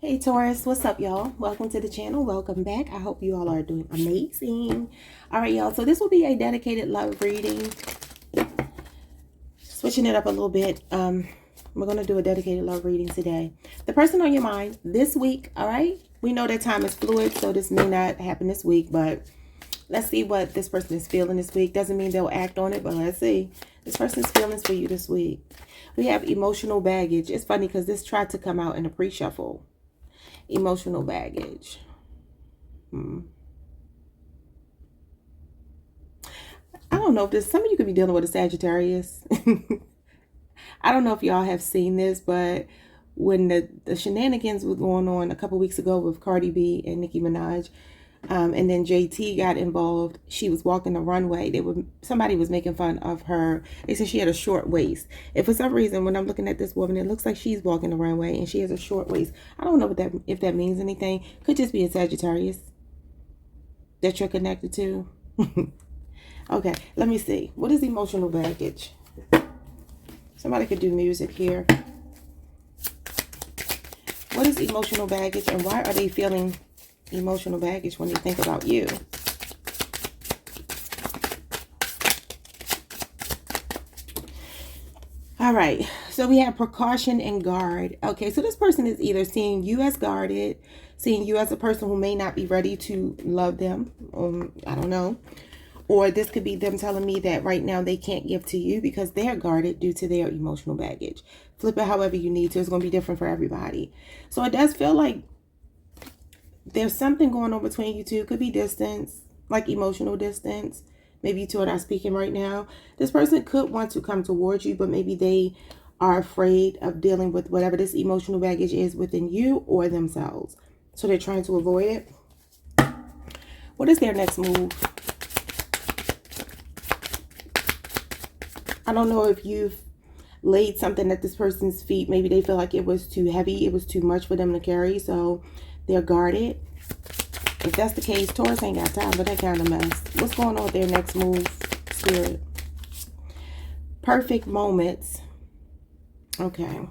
Hey Taurus, what's up y'all? Welcome to the channel. Welcome back. I hope you all are doing amazing. All right, y'all. So this will be a dedicated love reading. Switching it up a little bit. We're going to do a dedicated love reading today. The person on your mind this week, all right? We know that time is fluid, so this may not happen this week, but let's see what this person is feeling this week. Doesn't mean they'll act on it, but let's see. This person's feelings for you this week. We have emotional baggage. It's funny because this tried to come out in a pre-shuffle. Emotional baggage. I don't know if this, some of you could be dealing with a Sagittarius. I don't know if y'all have seen this, but when the shenanigans were going on a couple weeks ago with Cardi B and Nicki Minaj, and then JT got involved, she was walking the runway. Somebody was making fun of her. They said she had a short waist. And for some reason, when I'm looking at this woman, it looks like she's walking the runway and she has a short waist. I don't know if that means anything. Could just be a Sagittarius that you're connected to. Okay, let me see. What is emotional baggage? Somebody could do music here. What is emotional baggage and why are they feeling emotional baggage when they think about you? All right, so we have precaution and guard. Okay, so this person is either seeing you as guarded, seeing you as a person who may not be ready to love them. I don't know. Or this could be them telling me that right now they can't give to you because they're guarded due to their emotional baggage. Flip it however you need to. It's going to be different for everybody. So it does feel like there's something going on between you two. It could be distance, like emotional distance. Maybe you two are not speaking right now. This person could want to come towards you, but maybe they are afraid of dealing with whatever this emotional baggage is within you or themselves. So they're trying to avoid it. What is their next move? I don't know if you've laid something at this person's feet. Maybe they feel like it was too heavy. It was too much for them to carry. So they're guarded. If that's the case, Taurus ain't got time for that kind of mess. What's going on with their next move, Spirit? Perfect moments. Okay.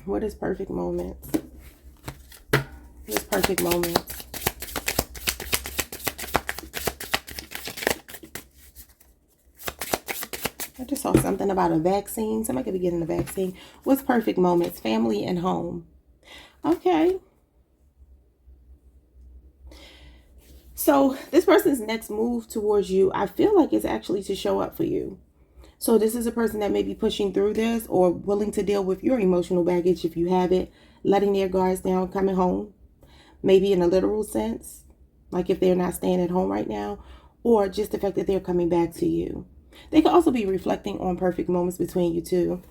What is perfect moments? What is perfect moments? I just saw something about a vaccine. Somebody could be getting a vaccine. What's perfect moments? Family and home. Okay. So this person's next move towards you, I feel like it's actually to show up for you. So this is a person that may be pushing through this or willing to deal with your emotional baggage if you have it, letting their guards down, coming home. Maybe in a literal sense, like if they're not staying at home right now, or just the fact that they're coming back to you. They could also be reflecting on perfect moments between you two.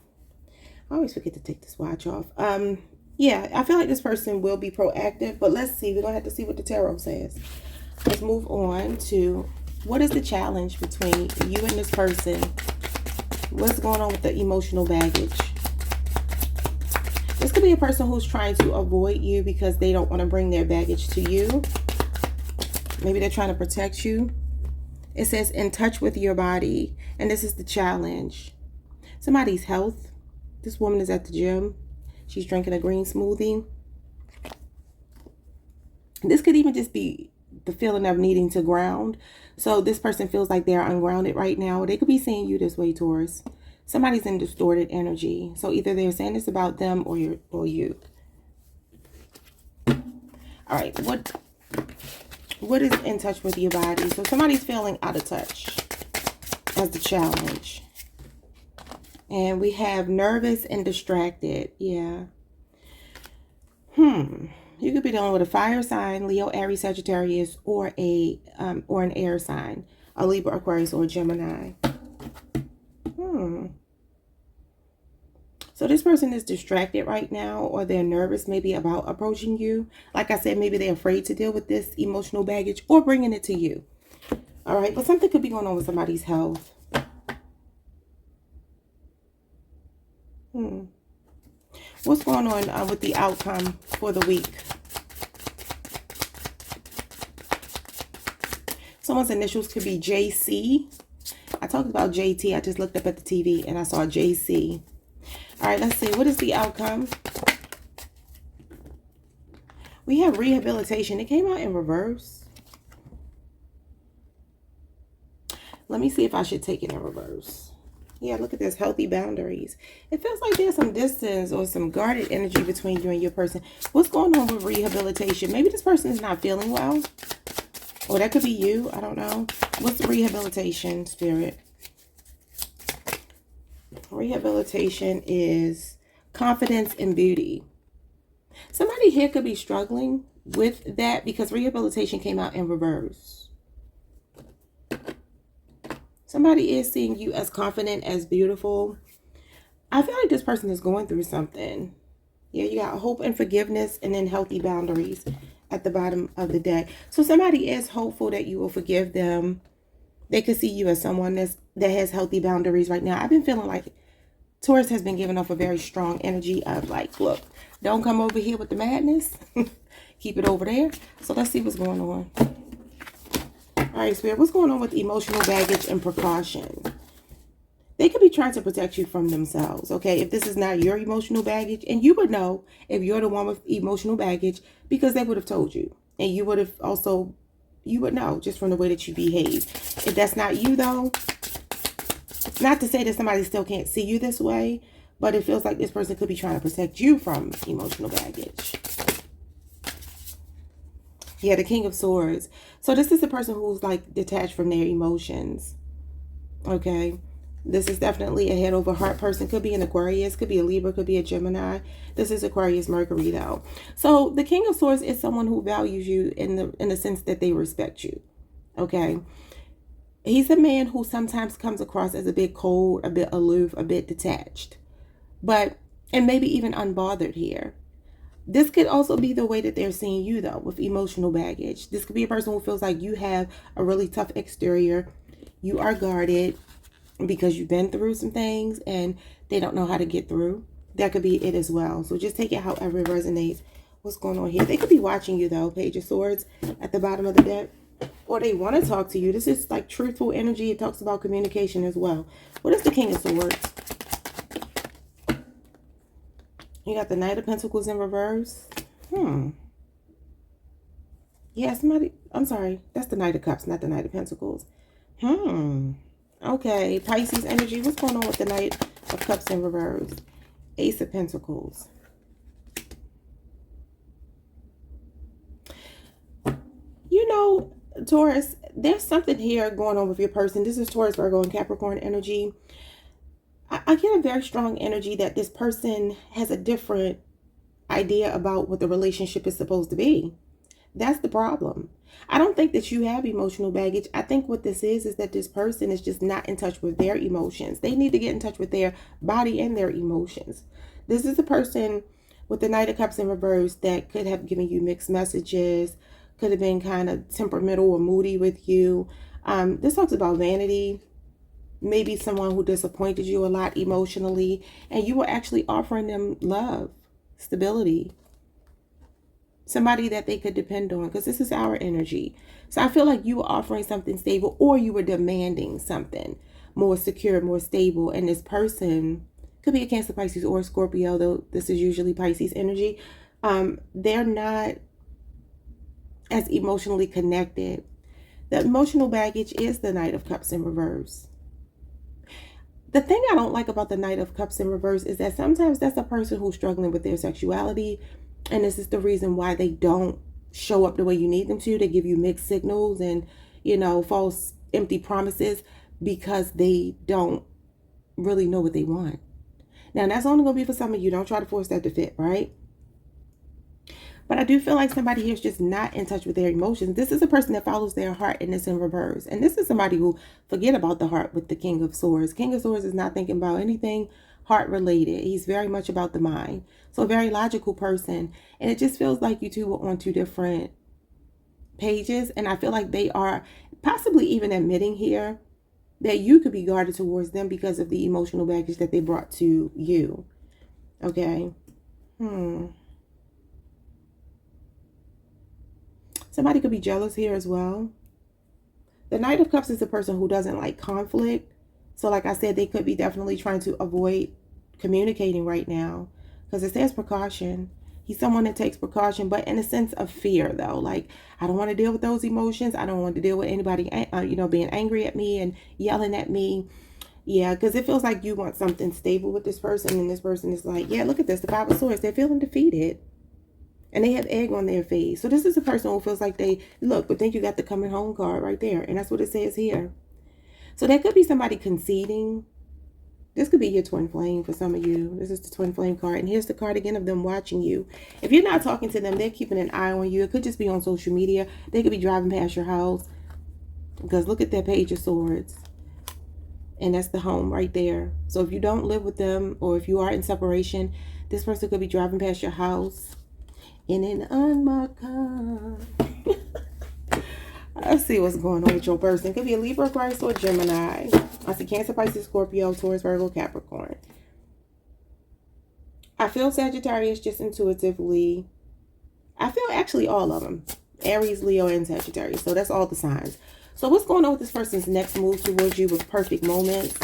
I always forget to take this watch off. Yeah, I feel like this person will be proactive, but let's see. We're going to have to see what the tarot says. Let's move on to what is the challenge between you and this person? What's going on with the emotional baggage? This could be a person who's trying to avoid you because they don't want to bring their baggage to you. Maybe they're trying to protect you. It says in touch with your body. And this is the challenge. Somebody's health. This woman is at the gym. She's drinking a green smoothie. This could even just be the feeling of needing to ground. So this person feels like they're ungrounded right now. They could be seeing you this way, Taurus. Somebody's in distorted energy. So either they're saying this about them or you. All right. What is in touch with your body? So somebody's feeling out of touch as the challenge. And we have nervous and distracted. Yeah. You could be dealing with a fire sign, Leo, Aries, Sagittarius, or an air sign, a Libra, Aquarius, or a Gemini. So this person is distracted right now, or they're nervous maybe about approaching you. Like I said, maybe they're afraid to deal with this emotional baggage or bringing it to you. All right, but something could be going on with somebody's health. What's going on with the outcome for the week? Someone's initials could be JC. I talked about JT. I just looked up at the TV and I saw JC. All right, let's see. What is the outcome? We have rehabilitation. It came out in reverse. Let me see if I should take it in reverse. Yeah, look at this. Healthy boundaries. It feels like there's some distance or some guarded energy between you and your person. What's going on with rehabilitation? Maybe this person is not feeling well. Or that could be you. I don't know. What's the rehabilitation, Spirit? Rehabilitation is confidence and beauty. Somebody here could be struggling with that because rehabilitation came out in reverse. Somebody is seeing you as confident, as beautiful. I feel like this person is going through something. Yeah, you got hope and forgiveness and then healthy boundaries at the bottom of the deck. So somebody is hopeful that you will forgive them. They could see you as someone that has healthy boundaries right now. I've been feeling like Taurus has been giving off a very strong energy of like, look, don't come over here with the madness. Keep it over there. So let's see what's going on. All right, Spirit, what's going on with emotional baggage and precaution? They could be trying to protect you from themselves, okay? If this is not your emotional baggage, and you would know if you're the one with emotional baggage because they would have told you. And you would have also, you would know just from the way that you behave. If that's not you, though, not to say that somebody still can't see you this way, but it feels like this person could be trying to protect you from emotional baggage. Yeah, the King of Swords. So this is a person who's like detached from their emotions. Okay. This is definitely a head over heart person. Could be an Aquarius, could be a Libra, could be a Gemini. This is Aquarius Mercury though. So the King of Swords is someone who values you in the sense that they respect you. Okay. He's a man who sometimes comes across as a bit cold, a bit aloof, a bit detached. And maybe even unbothered here. This could also be the way that they're seeing you, though, with emotional baggage. This could be a person who feels like you have a really tough exterior. You are guarded because you've been through some things and they don't know how to get through. That could be it as well. So just take it however it resonates. What's going on here? They could be watching you, though. Page of Swords at the bottom of the deck. Or they want to talk to you. This is like truthful energy. It talks about communication as well. What is the King of Swords? You got the Knight of Pentacles in reverse. Yeah, somebody... I'm sorry. That's the Knight of Cups, not the Knight of Pentacles. Okay. Pisces energy. What's going on with the Knight of Cups in reverse? Ace of Pentacles. You know, Taurus, there's something here going on with your person. This is Taurus, Virgo, and Capricorn energy. I get a very strong energy that this person has a different idea about what the relationship is supposed to be. That's the problem. I don't think that you have emotional baggage. I think what this is that this person is just not in touch with their emotions. They need to get in touch with their body and their emotions. This is a person with the Knight of Cups in reverse that could have given you mixed messages, could have been kind of temperamental or moody with you. This talks about vanity. Maybe someone who disappointed you a lot emotionally, and you were actually offering them love, stability, somebody that they could depend on, because this is our energy. So I feel like you were offering something stable, or you were demanding something more secure, more stable. And this person could be a Cancer, Pisces, or Scorpio, though this is usually Pisces energy. They're not as emotionally connected. The emotional baggage is the Knight of Cups in reverse. The thing I don't like about the Knight of Cups in reverse is that sometimes that's a person who's struggling with their sexuality. And this is the reason why they don't show up the way you need them to. They give you mixed signals and, you know, false, empty promises because they don't really know what they want. Now, that's only going to be for some of you. Don't try to force that to fit, right? But I do feel like somebody here is just not in touch with their emotions. This is a person that follows their heart and it's in reverse. And this is somebody who forget about the heart with the King of Swords. King of Swords is not thinking about anything heart related. He's very much about the mind. So a very logical person. And it just feels like you two were on two different pages. And I feel like they are possibly even admitting here that you could be guarded towards them because of the emotional baggage that they brought to you. Okay. Somebody could be jealous here as well. The Knight of Cups is a person who doesn't like conflict. So like I said, they could be definitely trying to avoid communicating right now because it says precaution. He's someone that takes precaution, but in a sense of fear, though. Like, I don't want to deal with those emotions. I don't want to deal with anybody, being angry at me and yelling at me. Yeah, because it feels like you want something stable with this person, and this person is like, yeah, look at this, the Five of Swords. They're feeling defeated, and they have egg on their face. So this is a person who feels like they look, but then you got the coming home card right there, and that's what it says here. So there could be somebody conceding. This could be your twin flame for some of you. This is the twin flame card. And here's the card again of them watching you. If you're not talking to them, they're keeping an eye on you. It could just be on social media. They could be driving past your house. Because look at that Page of Swords. And that's the home right there. So if you don't live with them, or if you are in separation, this person could be driving past your house in an unmarked car. Let's see what's going on with your person. It could be a Libra, Aquarius, or Gemini. I see Cancer, Pisces, Scorpio, Taurus, Virgo, Capricorn. I feel Sagittarius just intuitively. I feel actually all of them. Aries, Leo, and Sagittarius. So that's all the signs. So what's going on with this person's next move towards you with perfect moments?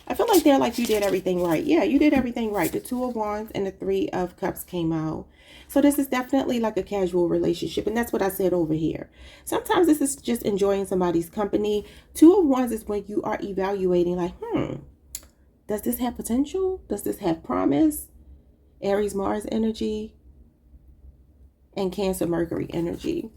I feel like they're like, you did everything right. Yeah, you did everything right. The Two of Wands and the Three of Cups came out. So this is definitely like a casual relationship. And that's what I said over here. Sometimes this is just enjoying somebody's company. Two of Wands is when you are evaluating like, does this have potential? Does this have promise? Aries, Mars energy. And Cancer, Mercury energy.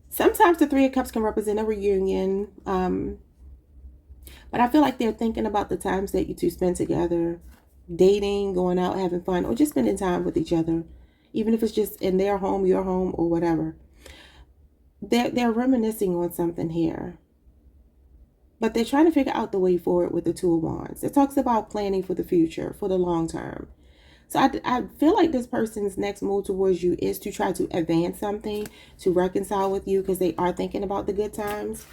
Sometimes the Three of Cups can represent a reunion. But I feel like they're thinking about the times that you two spend together. Dating, going out, having fun, or just spending time with each other. Even if it's just in their home, your home, or whatever. They're reminiscing on something here. But they're trying to figure out the way forward with the Two of Wands. It talks about planning for the future, for the long term. So I feel like this person's next move towards you is to try to advance something, to reconcile with you, because they are thinking about the good times.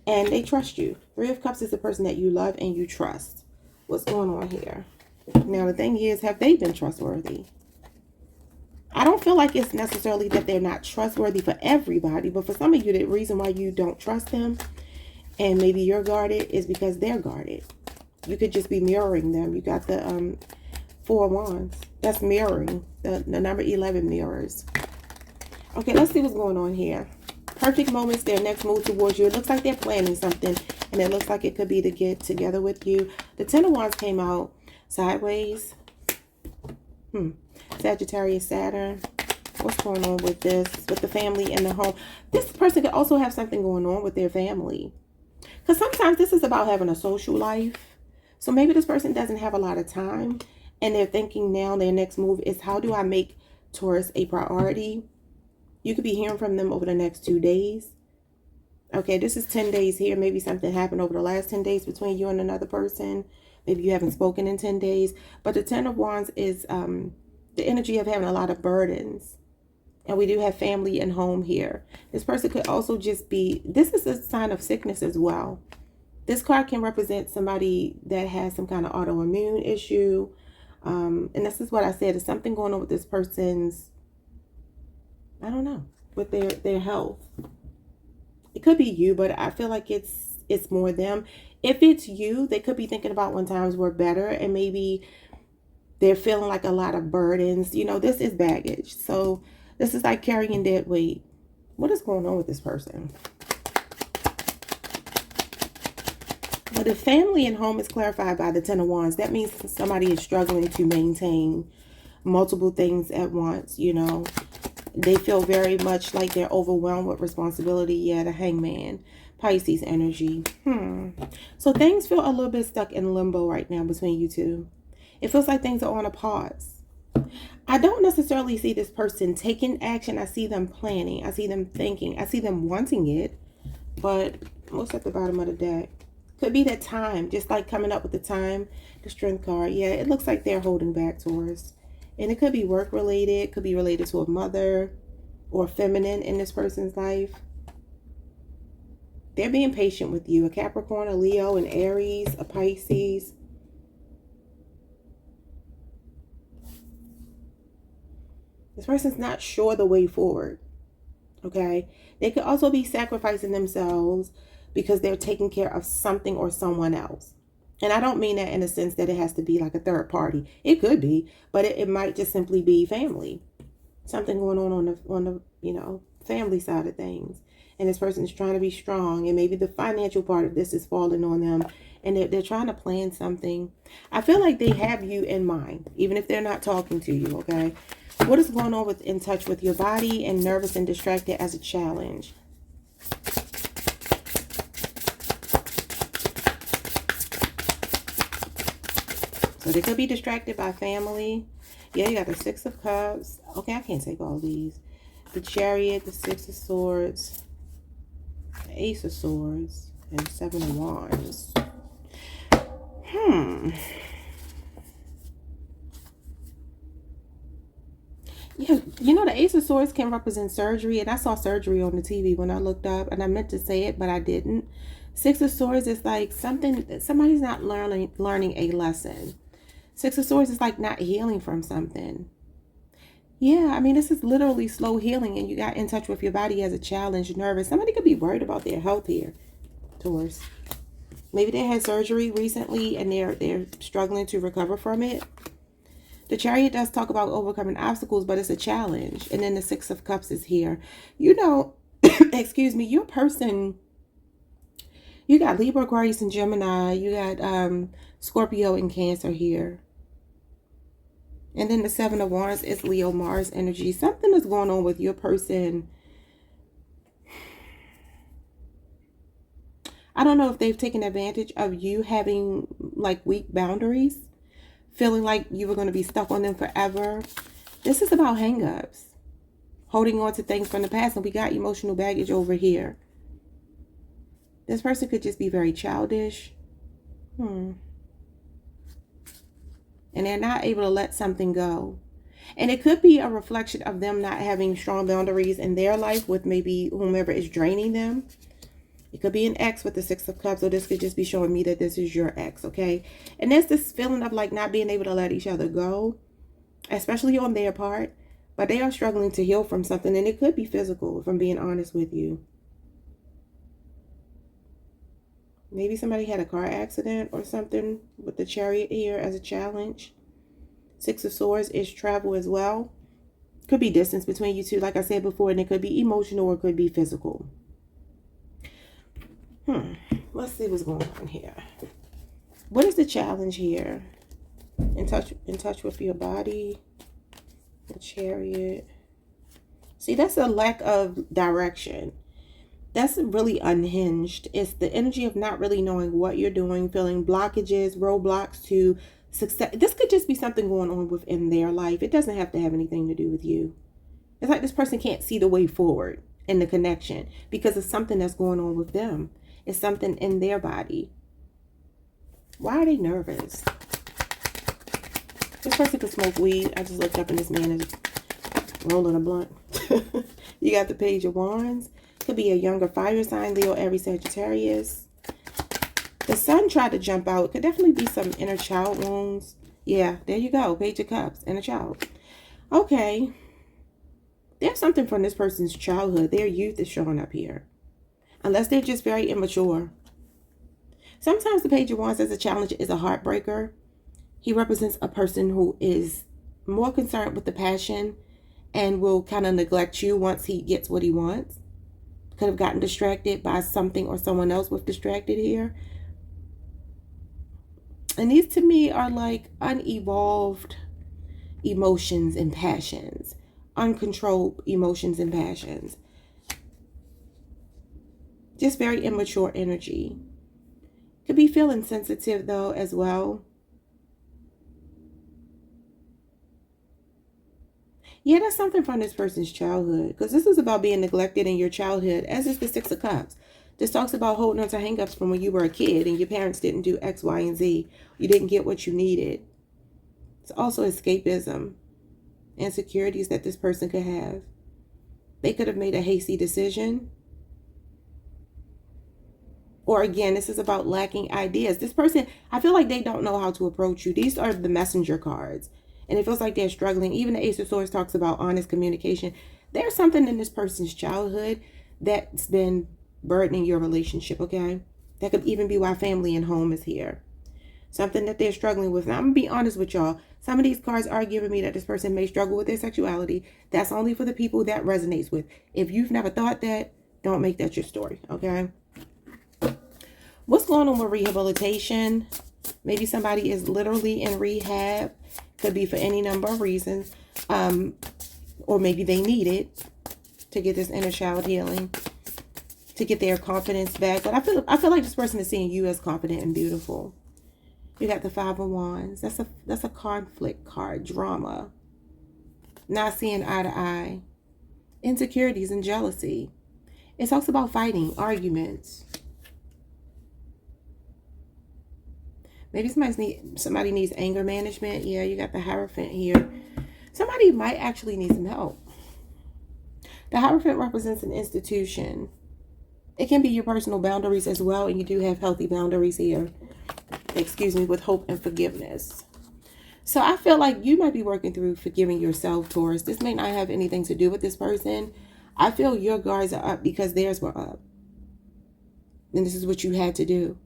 And they trust you. Three of Cups is the person that you love and you trust. What's going on here? Now, the thing is, have they been trustworthy? I don't feel like it's necessarily that they're not trustworthy for everybody, but for some of you, the reason why you don't trust them and maybe you're guarded is because they're guarded. You could just be mirroring them. You got the Four of Wands. That's mirroring. The number 11 mirrors. Okay, let's see what's going on here. Perfect moments, their next move towards you. It looks like they're planning something, and it looks like it could be to get together with you. The Ten of Wands came out sideways. Sagittarius, Saturn. What's going on with this? With the family and the home. This person could also have something going on with their family. Because sometimes this is about having a social life. So maybe this person doesn't have a lot of time. And they're thinking now their next move is, how do I make Taurus a priority? You could be hearing from them over the next 2 days. Okay, this is 10 days here. Maybe something happened over the last 10 days between you and another person. Maybe you haven't spoken in 10 days. But the Ten of Wands is the energy of having a lot of burdens. And we do have family and home here. This person could also just be, this is a sign of sickness as well. This card can represent somebody that has some kind of autoimmune issue. And this is what I said. There's something going on with this person's, I don't know, with their health. It could be you, but I feel like it's more them. If it's you, they could be thinking about when times were better, and maybe they're feeling like a lot of burdens. You know, this is baggage. So this is like carrying dead weight. What is going on with this person? But if family and home is clarified by the Ten of Wands, that means somebody is struggling to maintain multiple things at once, you know. They feel very much like they're overwhelmed with responsibility. Yeah, the Hangman, Pisces energy. So things feel a little bit stuck in limbo right now between you two. It feels like things are on a pause. I don't necessarily see this person taking action. I see them planning. I see them thinking. I see them wanting it. But what's at the bottom of the deck? Could be that time, just like coming up with the time, the Strength card. Yeah, it looks like they're holding back, Taurus. And it could be work related, could be related to a mother or feminine in this person's life. They're being patient with you. A Capricorn, a Leo, an Aries, a Pisces. This person's not sure the way forward. Okay? They could also be sacrificing themselves because they're taking care of something or someone else. And I don't mean that in a sense that it has to be like a third party. It could be, but it might just simply be family. Something going on the family side of things. And this person is trying to be strong, and maybe the financial part of this is falling on them, and they're trying to plan something. I feel like they have you in mind, even if they're not talking to you, okay? What is going on with in touch with your body and nervous and distracted as a challenge? So they could be distracted by family. Yeah, you got the Six of Cups. Okay, I can't take all these. The Chariot, the Six of Swords, the Ace of Swords, and Seven of Wands. Yeah, the Ace of Swords can represent surgery, and I saw surgery on the TV when I looked up, and I meant to say it, but I didn't. Six of Swords is like somebody's not learning a lesson. Six of Swords is like not healing from something. Yeah, I mean, this is literally slow healing, and you got in touch with your body as a challenge, nervous. Somebody could be worried about their health here, Taurus. Maybe they had surgery recently, and they're struggling to recover from it. The Chariot does talk about overcoming obstacles, but it's a challenge. And then the Six of Cups is here. Excuse me, your person, you got Libra, Aquarius, and Gemini. You got Scorpio and Cancer here. And then the Seven of Wands is Leo, Mars energy. Something is going on with your person. I don't know if they've taken advantage of you having like weak boundaries, feeling like you were going to be stuck on them forever. This is about hangups, holding on to things from the past, and we got emotional baggage over here. This person could just be very childish. And they're not able to let something go. And it could be a reflection of them not having strong boundaries in their life with maybe whomever is draining them. It could be an ex with the Six of Cups, or this could just be showing me that this is your ex, okay? And there's this feeling of like not being able to let each other go, especially on their part. But they are struggling to heal from something, and it could be physical, if I'm being honest with you. Maybe somebody had a car accident or something with the Chariot here as a challenge. Six of Swords is travel as well. Could be distance between you two, like I said before, and it could be emotional or it could be physical. Let's see what's going on here. What is the challenge here? In touch with your body. The Chariot. See, that's a lack of direction. That's really unhinged. It's the energy of not really knowing what you're doing, feeling blockages, roadblocks to success. This could just be something going on within their life. It doesn't have to have anything to do with you. It's like this person can't see the way forward in the connection because it's something that's going on with them. It's something in their body. Why are they nervous? This person could smoke weed. I just looked up and this man is rolling a blunt. You got the Page of Wands. Could be a younger fire sign, Leo, Aries, Sagittarius. The sun tried to jump out. Could definitely be some inner child wounds. Yeah, there you go. Page of Cups, inner child. Okay. There's something from this person's childhood. Their youth is showing up here. Unless they're just very immature. Sometimes the Page of Wands as a challenge is a heartbreaker. He represents a person who is more concerned with the passion and will kind of neglect you once he gets what he wants. Could have gotten distracted by something or someone else with distracted here. And these to me are like unevolved emotions and passions. Uncontrolled emotions and passions. Just very immature energy. Could be feeling sensitive though as well. Yeah, that's something from this person's childhood. Because this is about being neglected in your childhood, as is the Six of Cups. This talks about holding on to hangups from when you were a kid and your parents didn't do X, Y, and Z. You didn't get what you needed. It's also escapism. Insecurities that this person could have. They could have made a hasty decision. Or again, this is about lacking ideas. This person, I feel like they don't know how to approach you. These are the messenger cards. And it feels like they're struggling. Even the Ace of Swords talks about honest communication. There's something in this person's childhood that's been burdening your relationship, okay? That could even be why family and home is here. something that they're struggling with. Now, I'm going to be honest with y'all. Some of these cards are giving me that this person may struggle with their sexuality. That's only for the people that resonates with. If you've never thought that, don't make that your story, okay? What's going on with rehabilitation? Maybe somebody is literally in rehab. Could be for any number of reasons. Or maybe they need it to get this inner child healing, to get their confidence back. But I feel like this person is seeing you as confident and beautiful. You got the Five of Wands. That's a conflict card, drama, not seeing eye to eye, insecurities and jealousy. It talks about fighting, arguments. Maybe somebody needs anger management. Yeah, you got the Hierophant here. Somebody might actually need some help. The Hierophant represents an institution. It can be your personal boundaries as well, and you do have healthy boundaries here. Excuse me, with hope and forgiveness. So I feel like you might be working through forgiving yourself, Taurus. This may not have anything to do with this person. I feel your guards are up because theirs were up. And this is what you had to do.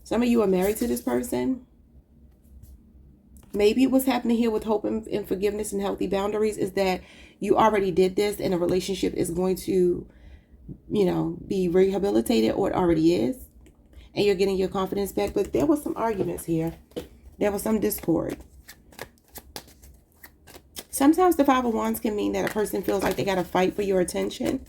Some of you are married to this person. Maybe what's happening here with hope and forgiveness and healthy boundaries is that you already did this and a relationship is going to, be rehabilitated, or it already is. And you're getting your confidence back. But there was some arguments here. There was some discord. Sometimes the Five of Wands can mean that a person feels like they got to fight for your attention.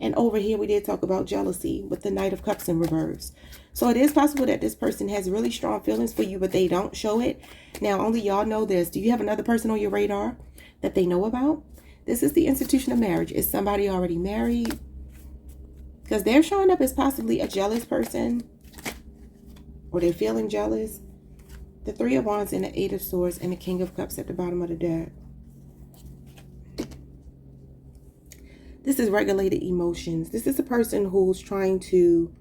And over here, we did talk about jealousy with the Knight of Cups in reverse. So it is possible that this person has really strong feelings for you, but they don't show it. Now, only y'all know this. Do you have another person on your radar that they know about? This is the institution of marriage. Is somebody already married? Because they're showing up as possibly a jealous person, or they're feeling jealous. The Three of Wands and the Eight of Swords and the King of Cups at the bottom of the deck. This is regulated emotions. This is a person who's trying to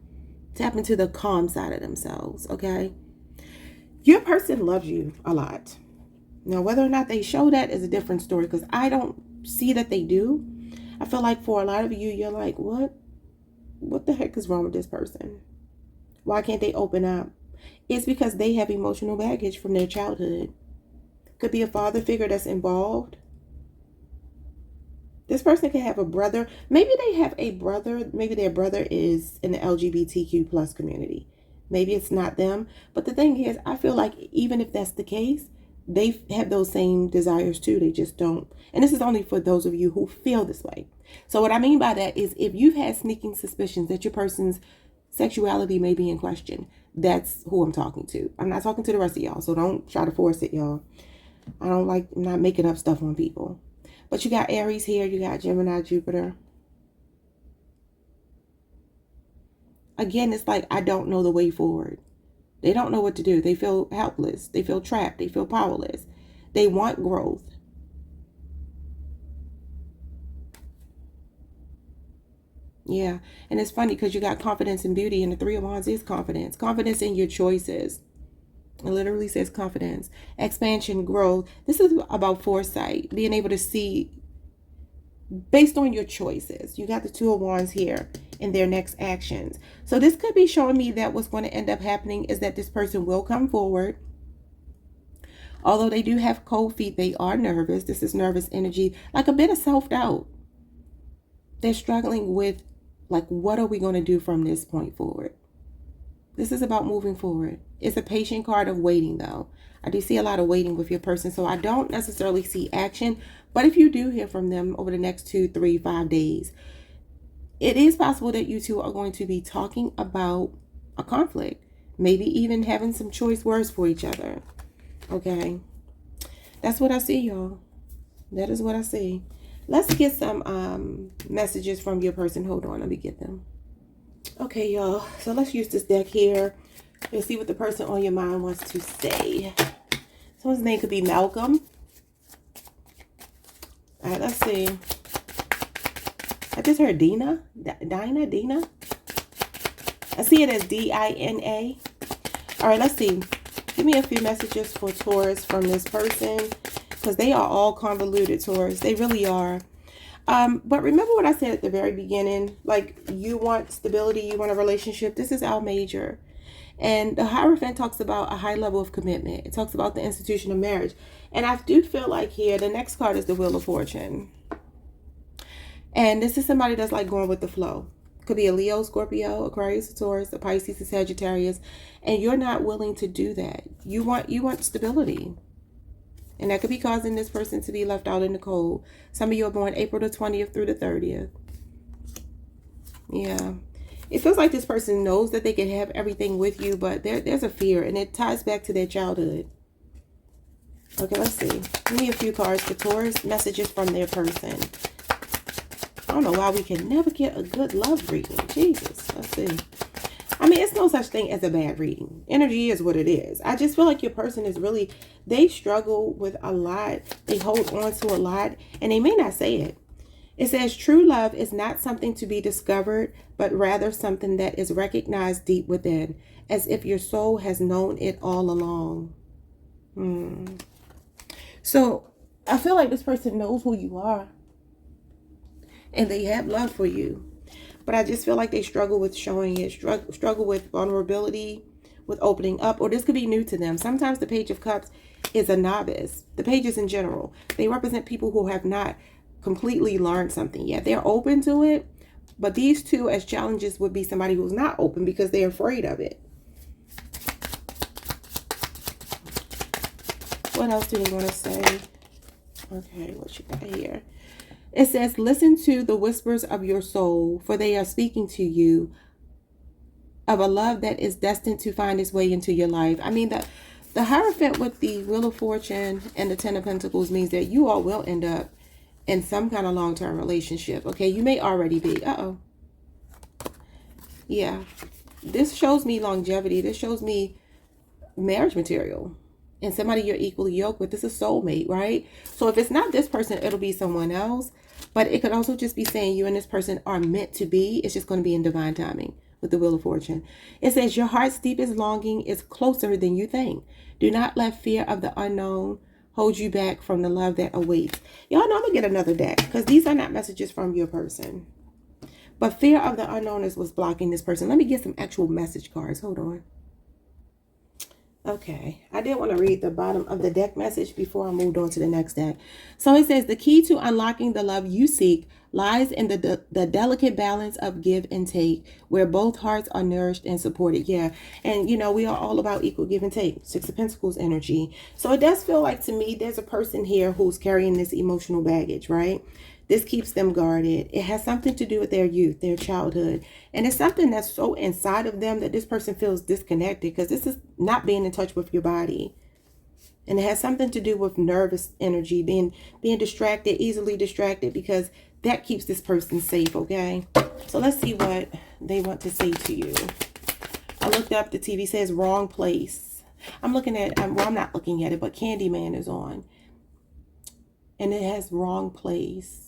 tap into the calm side of themselves, okay? Your person loves you a lot. Now, whether or not they show that is a different story, because I don't see that they do. I feel like for a lot of you, you're like, what? What the heck is wrong with this person? Why can't they open up? It's because they have emotional baggage from their childhood. Could be a father figure that's involved. This person can have a brother. Maybe they have a brother. Maybe their brother is in the LGBTQ plus community. Maybe it's not them. But the thing is, I feel like even if that's the case, they have those same desires too. They just don't. And this is only for those of you who feel this way. So what I mean by that is if you've had sneaking suspicions that your person's sexuality may be in question, that's who I'm talking to. I'm not talking to the rest of y'all. So don't try to force it, y'all. I'm not making up stuff on people. But you got Aries here. You got Gemini, Jupiter. Again, it's like, I don't know the way forward. They don't know what to do. They feel helpless. They feel trapped. They feel powerless. They want growth. Yeah. And it's funny because you got confidence and beauty, and the Three of Wands is confidence. Confidence in your choices. It literally says confidence, expansion, growth. This is about foresight, being able to see based on your choices. You got the Two of Wands here in their next actions. So this could be showing me that what's going to end up happening is that this person will come forward. Although they do have cold feet, they are nervous. This is nervous energy, like a bit of self-doubt. They're struggling with, like, what are we going to do from this point forward? This is about moving forward. It's a patient card of waiting, though. I do see a lot of waiting with your person, so I don't necessarily see action. But if you do hear from them over the next 2, 3, 5 days, it is possible that you two are going to be talking about a conflict. Maybe even having some choice words for each other. Okay? That's what I see, y'all. That is what I see. Let's get some messages from your person. Hold on, let me get them. Okay, y'all. So let's use this deck here and see what the person on your mind wants to say. Someone's name could be Malcolm. All right, let's see. I just heard Dina. Dina? I see it as D-I-N-A. All right, let's see. Give me a few messages for Taurus from this person, because they are all convoluted, Taurus. They really are. But remember what I said at the very beginning, like, you want stability, you want a relationship. This is our major. And the Hierophant talks about a high level of commitment. It talks about the institution of marriage. And I do feel like here, the next card is the Wheel of Fortune. And this is somebody that's like going with the flow. Could be a Leo, Scorpio, Aquarius, Taurus, a Pisces, a Sagittarius. And you're not willing to do that. You want stability. And that could be causing this person to be left out in the cold. Some of you are born April the 20th through the 30th. Yeah. It feels like this person knows that they can have everything with you, but there's a fear, and it ties back to their childhood. Okay, let's see. Give me a few cards for Taurus. Messages from their person. I don't know why we can never get a good love reading. Jesus. Let's see. I mean, it's no such thing as a bad reading. Energy is what it is. I just feel like your person is really, they struggle with a lot. They hold on to a lot, and they may not say it. It says true love is not something to be discovered, but rather something that is recognized deep within, as if your soul has known it all along. So I feel like this person knows who you are, and they have love for you. But I just feel like they struggle with showing it, struggle with vulnerability, with opening up, or this could be new to them. Sometimes the Page of Cups is a novice. The pages in general, they represent people who have not completely learned something yet. They're open to it, but these two as challenges would be somebody who's not open because they're afraid of it. What else do they want to say? Okay, what you got here? It says, listen to the whispers of your soul, for they are speaking to you of a love that is destined to find its way into your life. I mean, the Hierophant with the Wheel of Fortune and the Ten of Pentacles means that you all will end up in some kind of long-term relationship. Okay, you may already be. Yeah, this shows me longevity. This shows me marriage material. And somebody you're equally yoked with. This is soulmate, right? So if it's not this person, it'll be someone else. But it could also just be saying you and this person are meant to be. It's just going to be in divine timing with the Wheel of Fortune. It says your heart's deepest longing is closer than you think. Do not let fear of the unknown hold you back from the love that awaits. Y'all know I'm going to get another deck because these are not messages from your person. But fear of the unknown is what's blocking this person. Let me get some actual message cards. Hold on. Okay, I did want to read the bottom of the deck message before I moved on to the next deck. So it says, the key to unlocking the love you seek lies in the delicate balance of give and take, where both hearts are nourished and supported. Yeah, and you know, we are all about equal give and take. Six of Pentacles energy. So it does feel like to me, there's a person here who's carrying this emotional baggage, right? This keeps them guarded. It has something to do with their youth, their childhood. And it's something that's so inside of them that this person feels disconnected because this is not being in touch with your body. And it has something to do with nervous energy, being distracted, easily distracted, because that keeps this person safe, okay? So let's see what they want to say to you. I looked up, the TV says wrong place. I'm looking at, well, I'm not looking at it, but Candyman is on. And it has wrong place.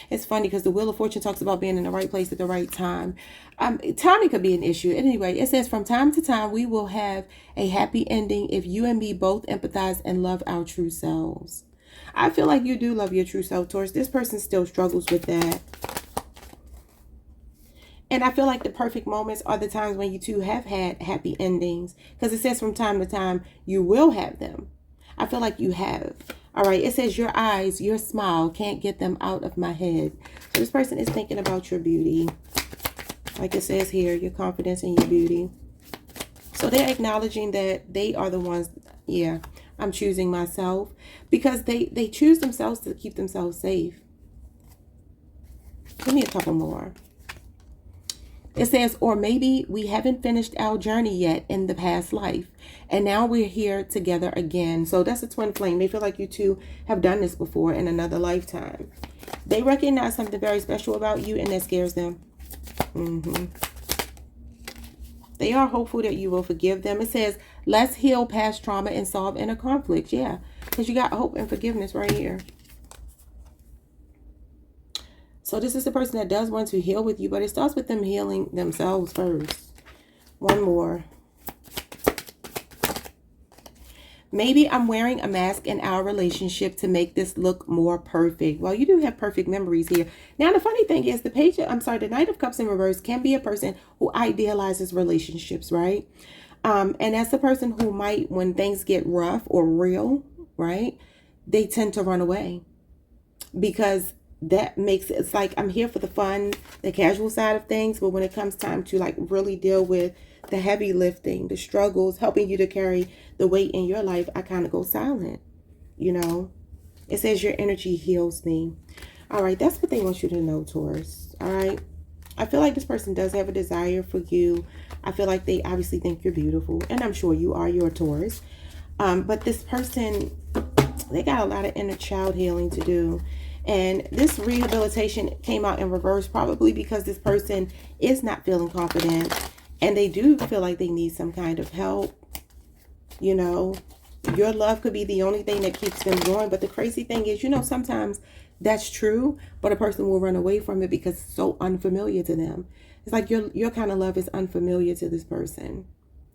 It's funny because the Wheel of Fortune talks about being in the right place at the right time. Timing could be an issue. Anyway, it says from time to time, we will have a happy ending if you and me both empathize and love our true selves. I feel like you do love your true self, Taurus. This person still struggles with that. And I feel like the perfect moments are the times when you two have had happy endings. Because it says from time to time, you will have them. I feel like you have. All right, it says your eyes, your smile, can't get them out of my head. So this person is thinking about your beauty. Like it says here, your confidence in your beauty. So they're acknowledging that they are the ones, yeah, I'm choosing myself. Because they choose themselves to keep themselves safe. Give me a couple more. It says, or maybe we haven't finished our journey yet in the past life. And now we're here together again. So that's a twin flame. They feel like you two have done this before in another lifetime. They recognize something very special about you and that scares them. They are hopeful that you will forgive them. It says, let's heal past trauma and solve inner conflicts. Yeah, because you got hope and forgiveness right here. So this is the person that does want to heal with you, but it starts with them healing themselves first. One more. Maybe I'm wearing a mask in our relationship to make this look more perfect. Well, you do have perfect memories here. Now, the funny thing is the Knight of Cups in reverse can be a person who idealizes relationships, right? And that's a person who might, when things get rough or real, right, they tend to run away because that makes it's like I'm here for the fun, the casual side of things, but when it comes time to like really deal with the heavy lifting, the struggles, helping you to carry the weight in your life, I kind of go silent. You know, it says your energy heals me. All right, that's what they want you to know, Taurus. All right, I feel like this person does have a desire for you. I feel like they obviously think you're beautiful, and I'm sure you are. You're a Taurus. But this person, they got a lot of inner child healing to do. And this rehabilitation came out in reverse probably because this person is not feeling confident and they do feel like they need some kind of help. You know, your love could be the only thing that keeps them going. But the crazy thing is, you know, sometimes that's true, but a person will run away from it because it's so unfamiliar to them. It's like your kind of love is unfamiliar to this person.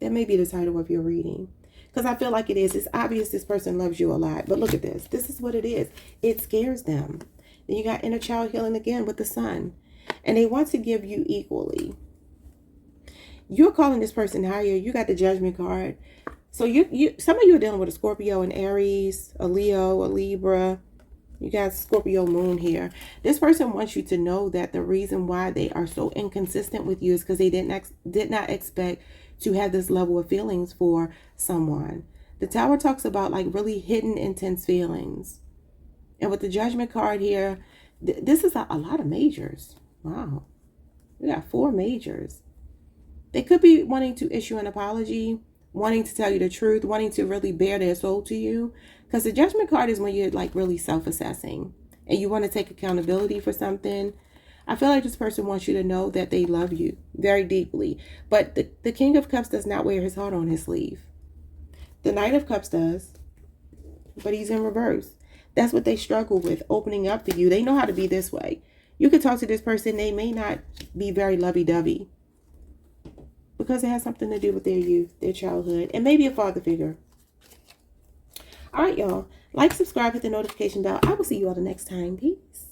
That may be the title of your reading. Because I feel like it is. It's obvious this person loves you a lot. But look at this. This is what it is. It scares them. Then you got inner child healing again with the sun. And they want to give you equally. You're calling this person higher. You got the Judgment card. So some of you are dealing with a Scorpio, an Aries, a Leo, a Libra. You got Scorpio moon here. This person wants you to know that the reason why they are so inconsistent with you is because they did not expect to have this level of feelings for someone. The Tower talks about like really hidden intense feelings. And with the Judgment card here, this is a lot of majors. Wow. We got 4 majors. They could be wanting to issue an apology, wanting to tell you the truth, wanting to really bare their soul to you. Because the Judgment card is when you're like really self-assessing and you want to take accountability for something. I feel like this person wants you to know that they love you very deeply. But the King of Cups does not wear his heart on his sleeve. The Knight of Cups does, but he's in reverse. That's what they struggle with, opening up to you. They know how to be this way. You could talk to this person. They may not be very lovey-dovey because it has something to do with their youth, their childhood, and maybe a father figure. All right, y'all. Like, subscribe, hit the notification bell. I will see you all the next time. Peace.